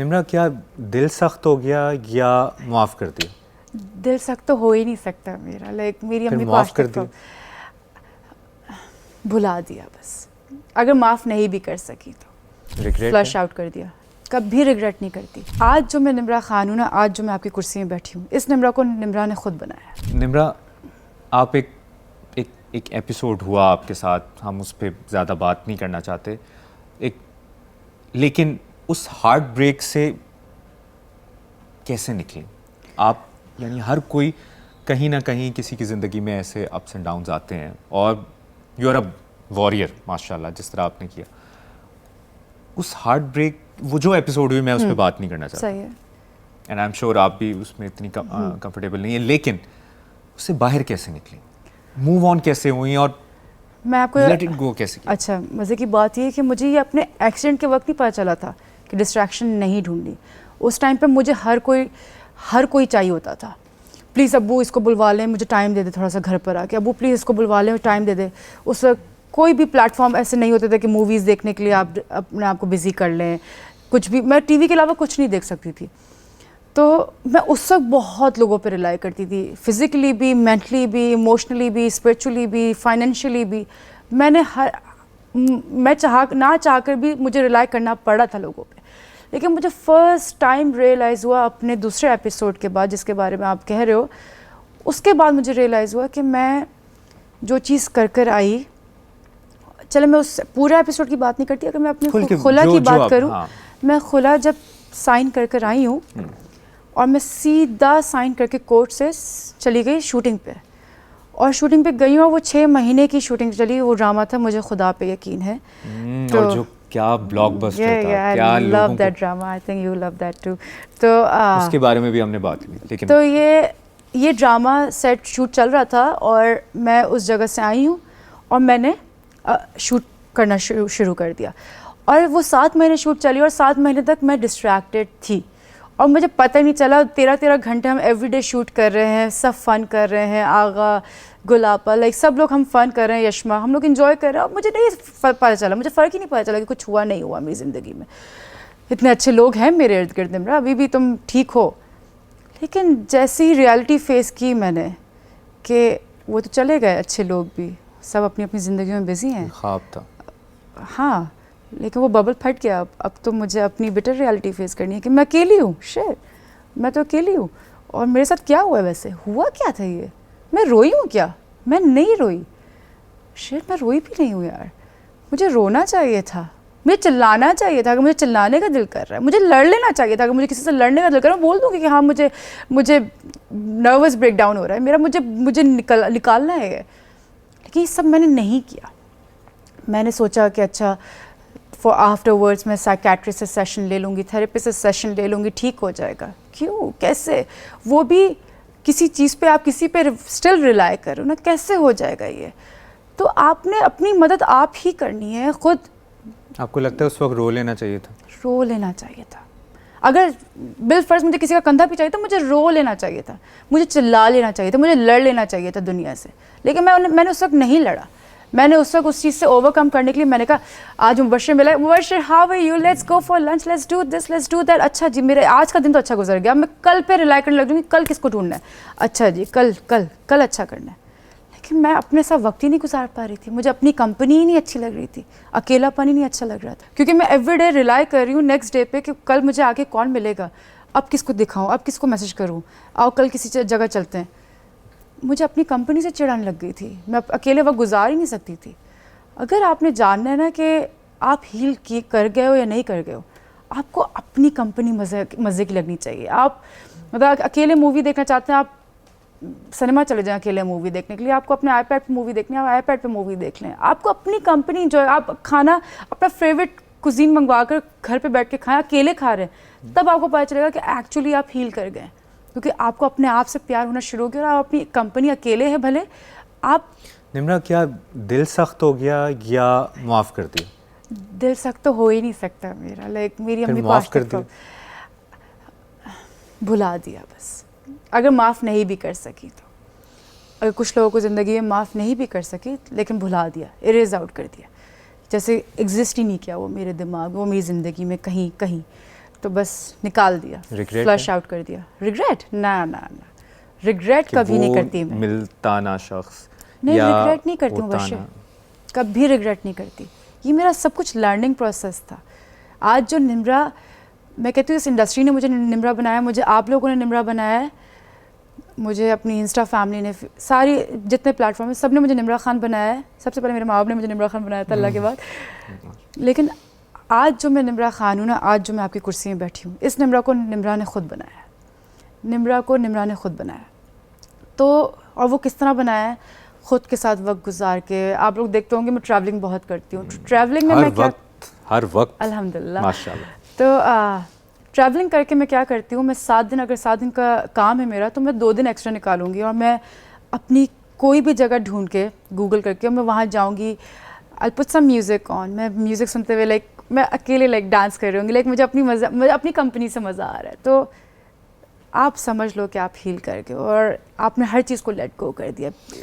निम्रा, क्या दिल सख्त हो गया या माफ़ कर दिया? दिल सख्त तो हो ही नहीं सकता मेरा। मेरी फिर अम्मी को माफ़ आज कर तक दिया? भुला दिया बस। अगर माफ़ नहीं भी कर सकी तो रिग्रेट फ्लश आउट कर दिया। कभी रिग्रेट नहीं करती। आज जो मैं निम्रा खान हूँ ना, आज जो मैं आपकी कुर्सी में बैठी हूँ, इस निम्रा को निम्रा ने खुद बनाया। निम्रा, आप एक एपिसोड हुआ आपके साथ, हम उस पर ज़्यादा बात नहीं करना चाहते, लेकिन उस हार्ट ब्रेक से कैसे निकले आप? यानी हर कोई कहीं ना कहीं किसी की ज़िंदगी में ऐसे अप्स एंड डाउन्स आते हैं, और यू आर अ वॉरियर माशाल्लाह, जिस तरह आपने किया। उस हार्ट ब्रेक, वो जो एपिसोड हुई, मैं उस पर बात नहीं करना चाहता, सही है। एंड आई एम श्योर आप भी उसमें इतनी कंफर्टेबल नहीं है, लेकिन उससे बाहर कैसे निकली, मूव ऑन कैसे हुई, और मैं आपको लेट इट गो कैसे किया? अच्छा, मज़े की बात ये है कि मुझे ये अपने एक्सीडेंट के वक्त नहीं पता चला था कि डिस्ट्रैक्शन नहीं ढूंढनी। उस टाइम पे मुझे हर कोई चाहिए होता था। प्लीज़ अब्बू इसको बुलवा लें, मुझे टाइम दे दे थोड़ा सा घर पर आके, अब्बू प्लीज़ इसको बुलवा लें, टाइम दे दे। उस वक्त कोई भी प्लेटफॉर्म ऐसे नहीं होते थे कि मूवीज़ देखने के लिए आप अपने आप को बिज़ी कर लें। कुछ भी, मैं टीवी के अलावा कुछ नहीं देख सकती थी। तो मैं उस वक्त बहुत लोगों पे रिलाई करती थी, फिज़िकली भी, मेंटली भी, इमोशनली भी, स्पिरिचुअली भी, फाइनेंशियली भी। मैं ना चाहकर भी मुझे रिलाई करना पड़ा था लोगों पे। लेकिन मुझे फ़र्स्ट टाइम रियलाइज़ हुआ अपने दूसरे एपिसोड के बाद, जिसके बारे में आप कह रहे हो, उसके बाद मुझे रियलाइज़ हुआ कि मैं जो चीज़ कर आई, चलो मैं उस पूरे एपिसोड की बात नहीं करती, अगर मैं अपनी खुला की बात करूँ, हाँ। मैं खुला जब साइन कर आई हूँ, और मैं सीधा साइन करके कोर्ट से चली गई शूटिंग पे, और शूटिंग पे गई हूँ, और वो 6 महीने की शूटिंग चली। वो ड्रामा था, मुझे खुदा पे यकीन है। और जो क्या ब्लॉकबस्टर था, क्या आई लव लोगों दैट को, drama, I think you love that too. तो उसके बारे में भी हमने बात की, लेकिन तो ये ड्रामा सेट शूट चल रहा था, और मैं उस जगह से आई हूँ, और मैंने शूट करना शुरू कर दिया, और वो 7 महीने शूट चली, और 7 महीने तक मैं डिस्ट्रैक्टेड थी, और मुझे पता ही नहीं चला। 13 घंटे हम एवरीडे शूट कर रहे हैं, सब फन कर रहे हैं, आगा, गुलापा, लाइक सब लोग हम फन कर रहे हैं, यशमा, हम लोग इन्जॉय कर रहे हैं, और मुझे नहीं पता चला, मुझे फ़र्क ही नहीं पता चला कि कुछ हुआ नहीं हुआ मेरी ज़िंदगी में। इतने अच्छे लोग हैं मेरे इर्द गिर्द, निम्रा, अभी भी तुम ठीक हो। लेकिन जैसे ही रियलिटी फेस की मैंने कि वो तो चले गए, अच्छे लोग भी सब अपनी अपनी ज़िंदगी में बिज़ी हैं। ख्वाब था। हाँ, लेकिन वो बबल फट गया। अब तो मुझे अपनी बिटर रियलिटी फेस करनी है कि मैं अकेली हूँ। शिट, मैं तो अकेली हूँ, और मेरे साथ क्या हुआ है? वैसे हुआ क्या था ये? मैं रोई हूँ क्या? मैं नहीं रोई। शिट, मैं रोई भी नहीं हूँ यार। मुझे रोना चाहिए था, मुझे चिल्लाना चाहिए था। अगर मुझे चिल्लाने का दिल कर रहा है, मुझे लड़ लेना चाहिए था। अगर मुझे किसी से लड़ने का दिल कर रहा है, मैं बोल दूँगी कि हाँ, मुझे नर्वस ब्रेकडाउन हो रहा है मेरा, मुझे निकालना है। लेकिन ये सब मैंने नहीं किया। मैंने सोचा कि अच्छा, फॉर आफ्टरवर्ड्स मैं साइकेट्रिस्ट से सेशन ले लूँगी, थेरेपिस्ट से सेशन ले लूँगी, ठीक हो जाएगा। क्यों? कैसे? वो भी किसी चीज़ पे आप किसी पे स्टिल रिलाई करो ना, कैसे हो जाएगा ये? तो आपने अपनी मदद आप ही करनी है खुद। आपको लगता है उस वक्त रो लेना चाहिए था? रो लेना चाहिए था। अगर बिल फर्ज मुझे किसी का कंधा भी चाहिए था, मुझे रो लेना चाहिए था, मुझे चिल्ला लेना चाहिए था, मुझे लड़ लेना चाहिए था दुनिया से। लेकिन मैंने उस वक्त नहीं लड़ा। मैंने उस वक्त उस चीज़ से ओवरकम करने के लिए मैंने कहा, आज मुबशर मिला, Mubashar how are you, let's go for lunch, let's do this, let's do that. अच्छा जी, मेरे आज का दिन तो अच्छा गुजर गया, मैं कल पे रिलाई करने लग जाऊँगी, कल किसको ढूंढना है, अच्छा जी कल कल कल अच्छा करना है। लेकिन मैं अपने साथ वक्त ही नहीं गुजार पा रही थी, मुझे अपनी कंपनी ही नहीं अच्छी लग रही थी, अकेलापन ही नहीं अच्छा लग रहा था, क्योंकि मैं एवरीडे रिलाई कर रही हूँ नेक्स्ट डे पे कि कल मुझे आके कौन मिलेगा, अब किसको दिखाऊँ, अब किसको मैसेज करूँ, आओ कल किसी जगह चलते हैं। मुझे अपनी कंपनी से चिढ़ाने लग गई थी, मैं अकेले वक्त गुजार ही नहीं सकती थी। अगर आपने जानना है ना कि आप हील कर गए हो या नहीं कर गए हो, आपको अपनी कंपनी मज़े की लगनी चाहिए। आप मतलब अकेले मूवी देखना चाहते हैं, आप सिनेमा चले जाएं अकेले मूवी देखने के लिए, आपको अपने आईपैड पे मूवी देखनी है, आप आईपैड पे मूवी देख लें। आपको अपनी कंपनी जो है, आप खाना अपना फेवरेट कुजीन मंगवा कर घर पे बैठ के खाएं, अकेले खा रहे हैं, तब आपको पता चलेगा कि एक्चुअली आप हील कर गए, क्योंकि आपको अपने आप से प्यार होना शुरू हो गया, और आप अपनी कंपनी अकेले है भले आप। निम्रा, क्या दिल सख्त हो गया या माफ़ कर दिया? दिल सख्त तो हो ही नहीं सकता मेरा। मेरी अम्मी को आज तक भुला दिया बस। अगर माफ़ नहीं भी कर सकी तो, अगर कुछ लोगों को ज़िंदगी में माफ़ नहीं भी कर सकी, लेकिन भुला दिया, इरेज आउट कर दिया, जैसे एग्जिस्ट ही नहीं किया वो मेरे दिमाग में, वो मेरी ज़िंदगी में कहीं कहीं। तो बस निकाल दिया, Regret फ्लश है? आउट कर दिया। रिग्रेट ना ना ना, रिग्रेट कि कभी नहीं वो करती मैं। मिलता ना शख्स नहीं, या रिग्रेट नहीं करती हूँ होता बशर, ना। कभी रिग्रेट नहीं करती। ये मेरा सब कुछ लर्निंग प्रोसेस था। आज जो निम्रा, मैं कहती हूँ इस इंडस्ट्री ने मुझे निम्रा बनाया, मुझे आप लोगों ने निम्रा बनाया है, मुझे अपनी इंस्टा फैमिली ने, सारी जितने प्लेटफॉर्म है सब ने मुझे निम्रा खान बनाया है। सबसे पहले मेरे माँ बाप ने मुझे निम्रा खान बनाया था अल्लाह के बाद। लेकिन आज जो मैं निम्रा खान हूँ ना, आज जो मैं आपकी कुर्सी में बैठी हूँ, इस निम्रा को निम्रा ने खुद बनाया है। निम्रा को निम्रा ने खुद बनाया। तो और वो किस तरह बनाया है? खुद के साथ वक्त गुजार के। आप लोग देखते होंगे मैं ट्रैवलिंग बहुत करती हूँ। ट्रैवलिंग में मैं क्या, हर वक्त अल्हम्दुलिल्लाह माशाल्लाह। तो ट्रैवलिंग करके मैं क्या करती हूँ, मैं 7 दिन, अगर 7 दिन का काम है मेरा, तो मैं 2 दिन एक्स्ट्रा निकालूंगी और मैं अपनी कोई भी जगह ढूंढ के गूगल करके मैं वहाँ जाऊँगी। I put some music on, मैं म्यूज़िक सुनते हुए लाइक मैं अकेले लाइक डांस कर रही होंगी, लाइक मुझे अपनी कंपनी से मज़ा आ रहा है। तो आप समझ लो कि आप हील कर गए और आपने हर चीज़ को लेट गो कर दिया।